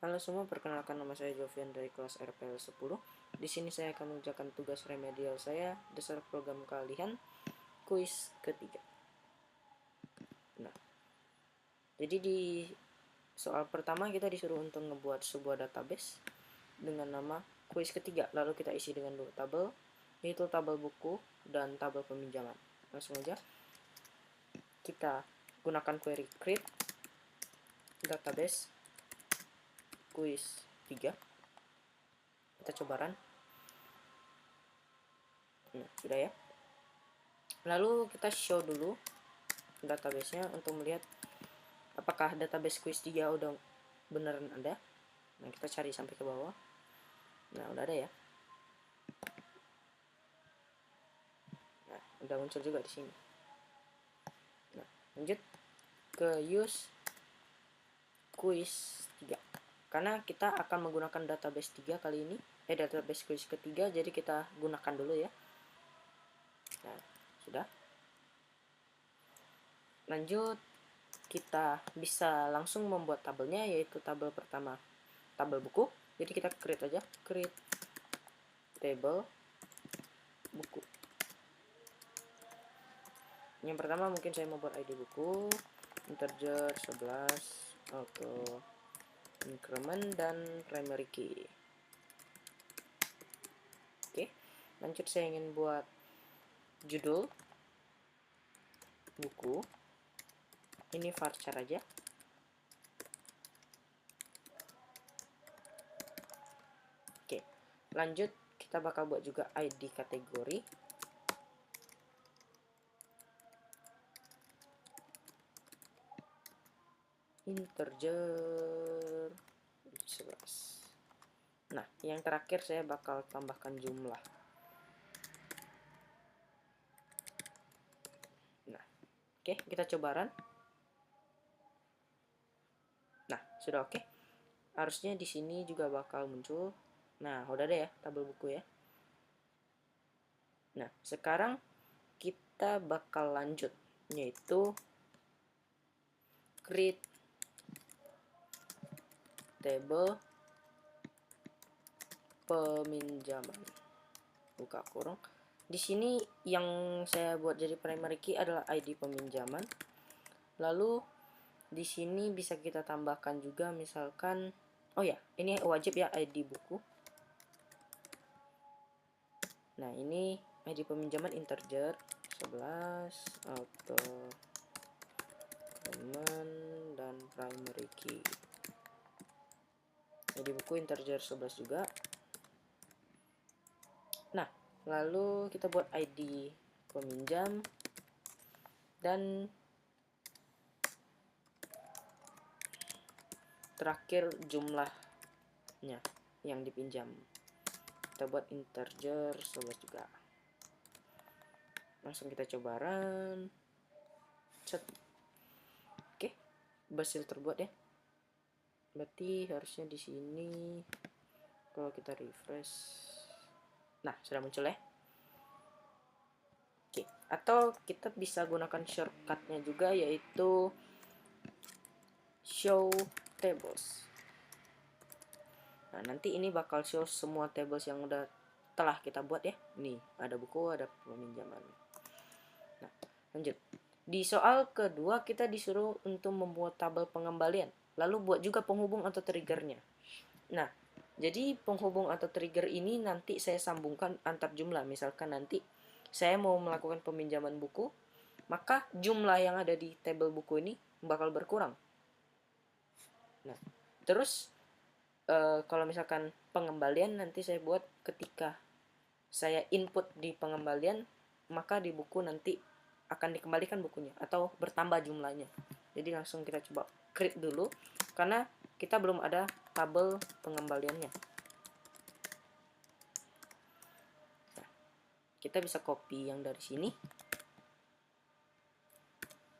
Halo semua, perkenalkan nama saya Jovian dari kelas RPL 10. Di sini saya akan mengerjakan tugas remedial saya, dasar program kalian, kuis ketiga. Nah, jadi di soal pertama kita disuruh untuk membuat sebuah database dengan nama kuis ketiga. Lalu kita isi dengan dua tabel, yaitu tabel buku dan tabel peminjaman. Langsung aja kita gunakan query create database kuis 3. Kita coba run. Nah, sudah ya. Lalu kita show dulu databasenya untuk melihat apakah database quiz 3 udah beneran ada. Nah, kita cari sampai ke bawah. Nah, udah ada ya. Nah, udah muncul juga di sini. Nah, lanjut ke use quiz 3. Karena kita akan menggunakan database 3 kali ini, database quiz ketiga, jadi kita gunakan dulu ya. Nah, sudah. Lanjut, kita bisa langsung membuat tabelnya, yaitu tabel pertama, tabel buku. Jadi kita create aja, create table buku. Yang pertama mungkin saya membuat ID buku, integer 11, auto increment, dan primary key. Oke, lanjut saya ingin buat judul buku. Ini varchar aja. Oke, lanjut kita bakal buat juga ID kategori. Integer 11. Nah, yang terakhir saya bakal tambahkan jumlah. Nah, oke, kita coba run. Nah, sudah oke. Harusnya di sini juga bakal muncul. Nah, udah ada ya tabel buku ya. Nah, sekarang kita bakal lanjut, yaitu create table peminjaman. Buka kurung. Di sini yang saya buat jadi primary key adalah ID peminjaman. Lalu di sini bisa kita tambahkan juga misalkan, oh ya, ini wajib ya ID buku. Nah, ini ID peminjaman integer 11, auto dan primary key. ID buku integer 11 juga. Nah, lalu kita buat ID peminjam dan terakhir jumlahnya yang dipinjam. Kita buat integer 11 juga. Langsung kita coba run. Set. Oke, berhasil terbuat ya. Berarti harusnya di sini kalau kita refresh. Nah, sudah muncul ya. Oke, atau kita bisa gunakan shortcutnya juga, yaitu show tables. Nah, nanti ini bakal show semua tables yang udah telah kita buat ya. Nih, ada buku, ada peminjaman. Nah, lanjut. Di soal kedua kita disuruh untuk membuat tabel pengembalian. Lalu buat juga penghubung atau triggernya. Nah, jadi penghubung atau trigger ini nanti saya sambungkan antar jumlah. Misalkan nanti saya mau melakukan peminjaman buku, maka jumlah yang ada di tabel buku ini bakal berkurang. Nah, terus kalau misalkan pengembalian nanti saya buat ketika saya input di pengembalian, maka di buku nanti akan dikembalikan bukunya atau bertambah jumlahnya. Jadi langsung kita coba create dulu karena kita belum ada tabel pengembaliannya. Nah, kita bisa copy yang dari sini.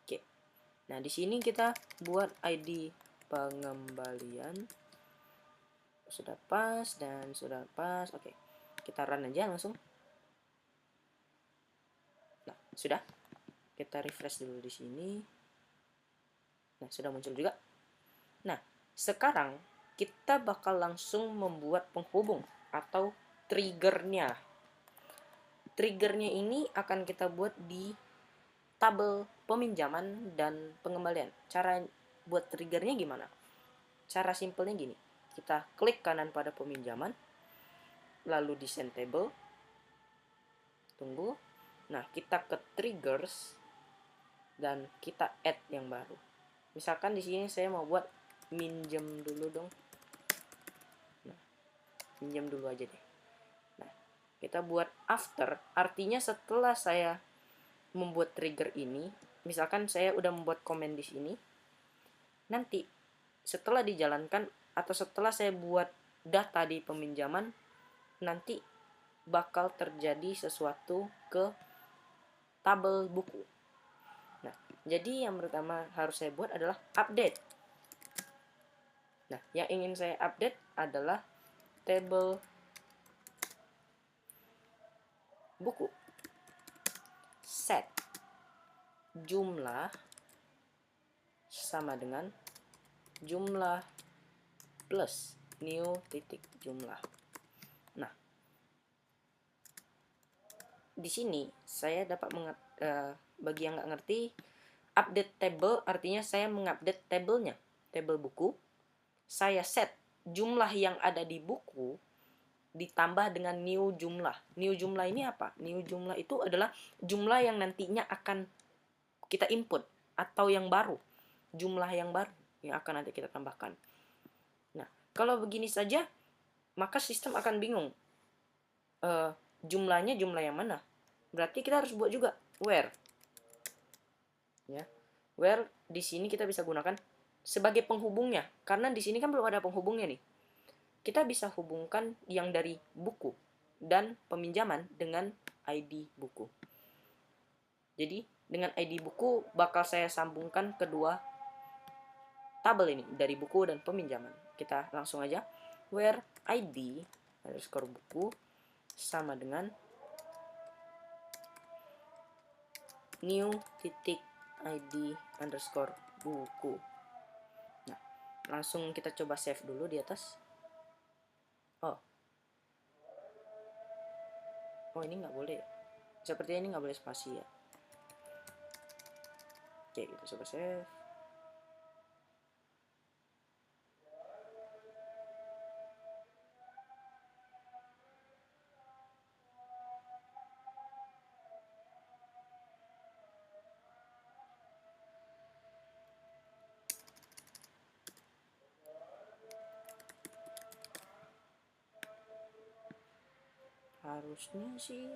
Oke. Nah, di sini kita buat ID pengembalian. Sudah pas dan sudah pas. Oke. Kita run aja langsung. Nah, sudah. Kita refresh dulu di sini. Nah, sudah muncul juga. Nah, sekarang kita bakal langsung membuat penghubung atau triggernya. Triggernya ini akan kita buat di tabel peminjaman dan pengembalian. Cara buat triggernya gimana? Cara simpelnya gini. Kita klik kanan pada peminjaman, lalu di send table. Tunggu. Nah, kita ke triggers dan kita add yang baru. Misalkan di sini saya mau buat minjem dulu dong. Nah, minjem dulu aja deh. Nah, kita buat after, artinya setelah saya membuat trigger ini, misalkan saya udah membuat komen di sini, nanti setelah dijalankan atau setelah saya buat data di peminjaman, nanti bakal terjadi sesuatu ke tabel buku. Nah, jadi yang pertama harus saya buat adalah update. Nah, yang ingin saya update adalah tabel buku. Set jumlah sama dengan jumlah plus new titik jumlah. Nah, di sini saya dapat bagi yang nggak ngerti, update table artinya saya mengupdate tabelnya, tabel buku. Saya set jumlah yang ada di buku ditambah dengan new jumlah. New jumlah ini apa? New jumlah itu adalah jumlah yang nantinya akan kita input atau yang baru. Jumlah yang baru yang akan nanti kita tambahkan. Nah, kalau begini saja, maka sistem akan bingung. Jumlahnya jumlah yang mana? Berarti kita harus buat juga where. Ya. Where di sini kita bisa gunakan sebagai penghubungnya. Karena di sini kan belum ada penghubungnya nih. Kita bisa hubungkan yang dari buku dan peminjaman dengan ID buku. Jadi, dengan ID buku bakal saya sambungkan kedua tabel ini, dari buku dan peminjaman. Kita langsung aja, where ID underscore buku sama dengan new titik ID underscore buku. Nah, langsung kita coba save dulu di atas. Oh, ini nggak boleh. Sepertinya ini nggak boleh spasi ya. Oke, kita coba save. Harusnya sih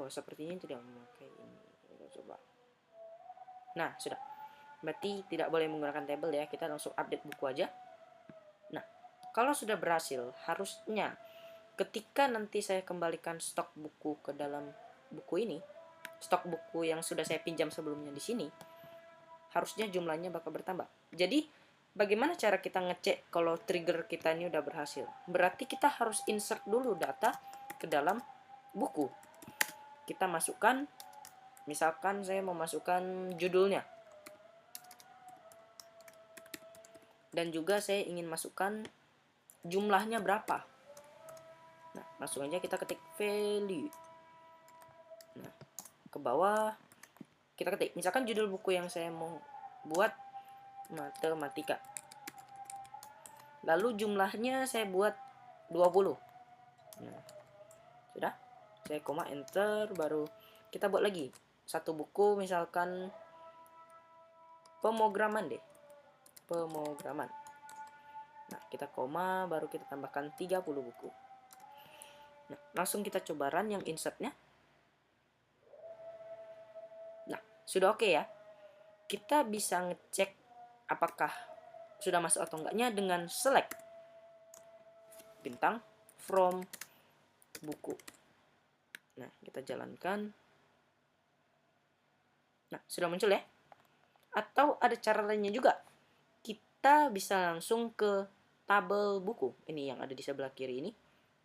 sepertinya tidak memakai ini. Kita coba. Nah, sudah. Berarti tidak boleh menggunakan table ya. Kita langsung update buku aja. Nah, kalau sudah berhasil, harusnya ketika nanti saya kembalikan stok buku ke dalam buku ini, stok buku yang sudah saya pinjam sebelumnya di sini, harusnya jumlahnya bakal bertambah. Jadi, bagaimana cara kita ngecek kalau trigger kita ini udah berhasil? Berarti kita harus insert dulu data ke dalam buku. Kita masukkan, misalkan saya mau masukkan judulnya. Dan juga saya ingin masukkan jumlahnya berapa. Nah, langsung aja kita ketik value. Nah, ke bawah kita ketik, misalkan judul buku yang saya mau buat matematika. Lalu jumlahnya saya buat 20. Nah, sudah. Saya koma enter, baru kita buat lagi satu buku, misalkan pemrograman deh. Pemrograman. Nah, kita koma, baru kita tambahkan 30 buku. Nah, langsung kita coba run yang insertnya. Nah, sudah oke ya. Kita bisa ngecek apakah sudah masuk atau enggaknya dengan select bintang from buku. Nah, kita jalankan. Nah, sudah muncul ya. Atau ada cara lainnya juga. Kita bisa langsung ke tabel buku. Ini yang ada di sebelah kiri ini.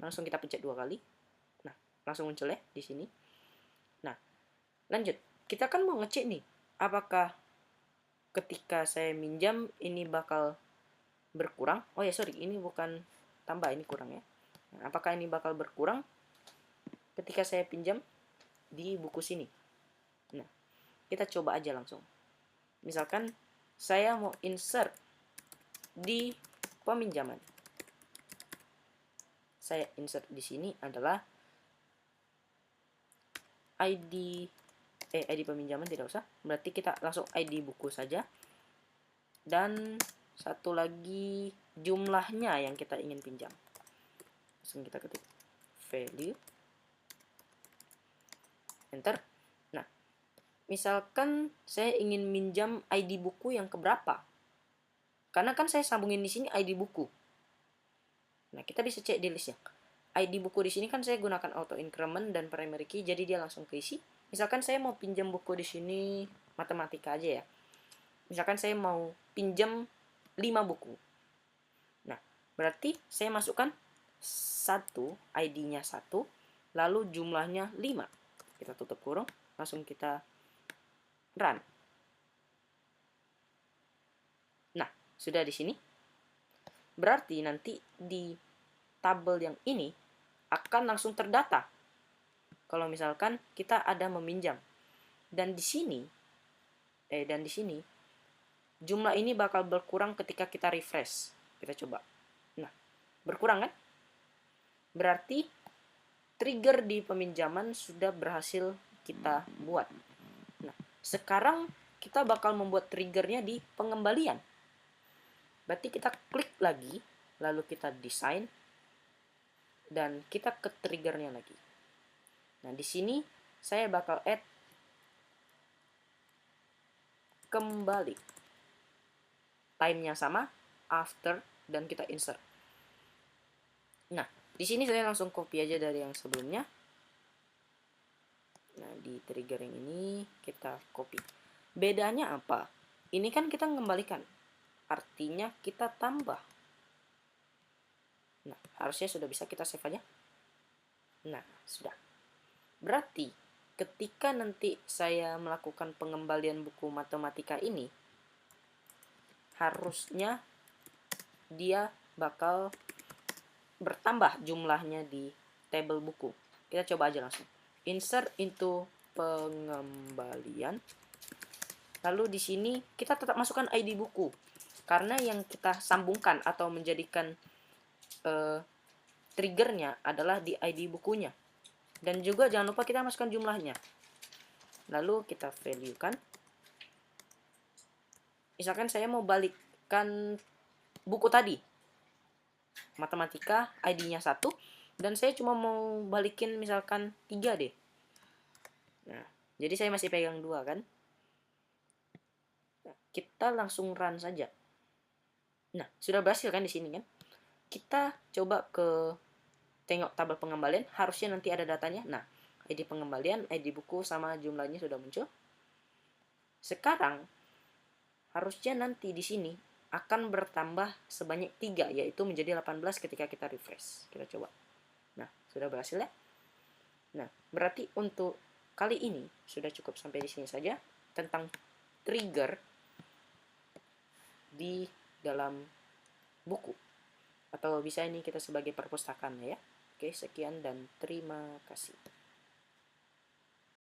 Langsung kita pencet 2 kali. Nah, langsung muncul ya di sini. Nah, Lanjut, kita kan mau ngecek nih, apakah ketika saya minjam ini bakal berkurang. Oh ya sorry, ini bukan tambah, ini kurang ya. Nah, apakah ini bakal berkurang ketika saya pinjam di buku sini? Nah, kita coba aja langsung. Misalkan saya mau insert di peminjaman. Saya insert di sini adalah ID peminjaman, tidak usah. Berarti kita langsung ID buku saja. Dan satu lagi jumlahnya yang kita ingin pinjam. Langsung kita ketik value, enter. Nah, misalkan saya ingin minjam ID buku yang keberapa, karena kan saya sambungin di sini ID buku. Nah, kita bisa cek di listnya. ID buku di sini kan saya gunakan auto increment dan primary key, jadi dia langsung keisi. Misalkan saya mau pinjam buku di sini matematika aja ya. Misalkan saya mau pinjam 5 buku. Nah, berarti saya masukkan 1, ID-nya 1, lalu jumlahnya 5. Kita tutup kurung, langsung kita run. Nah, sudah di sini. Berarti nanti di tabel yang ini akan langsung terdata. Kalau misalkan kita ada meminjam. Dan di sini jumlah ini bakal berkurang ketika kita refresh. Kita coba. Nah, berkurang kan? Berarti trigger di peminjaman sudah berhasil kita buat. Nah, sekarang kita bakal membuat triggernya di pengembalian. Berarti kita klik lagi, lalu kita desain, dan kita ke triggernya lagi. Nah, di sini saya bakal add kembali. Time-nya sama, after, dan kita insert. Nah, di sini saya langsung copy aja dari yang sebelumnya. Nah, di trigger yang ini kita copy. Bedanya apa? Ini kan kita mengembalikan. Artinya kita tambah. Nah, harusnya sudah bisa, kita save aja. Nah, sudah. Berarti ketika nanti saya melakukan pengembalian buku matematika ini, harusnya dia bakal bertambah jumlahnya di table buku. Kita coba aja langsung. Insert into pengembalian. Lalu di sini kita tetap masukkan ID buku. Karena yang kita sambungkan atau menjadikan triggernya adalah di ID bukunya. Dan juga jangan lupa kita masukkan jumlahnya. Lalu kita value kan. Misalkan saya mau balikkan buku tadi. Matematika ID-nya 1. Dan saya cuma mau balikin misalkan 3 deh. Nah, jadi saya masih pegang 2 kan. Nah, kita langsung run saja. Nah, sudah berhasil kan di sini kan. Kita coba ke tengok tabel pengembalian, harusnya nanti ada datanya. Nah, ID pengembalian, ID buku sama jumlahnya sudah muncul. Sekarang harusnya nanti di sini akan bertambah sebanyak 3, yaitu menjadi 18 ketika kita refresh. Kita coba. Nah, sudah berhasil ya. Nah, berarti untuk kali ini sudah cukup sampai di sini saja tentang trigger di dalam buku. Atau bisa ini kita sebagai perpustakaan ya. Oke, sekian dan terima kasih.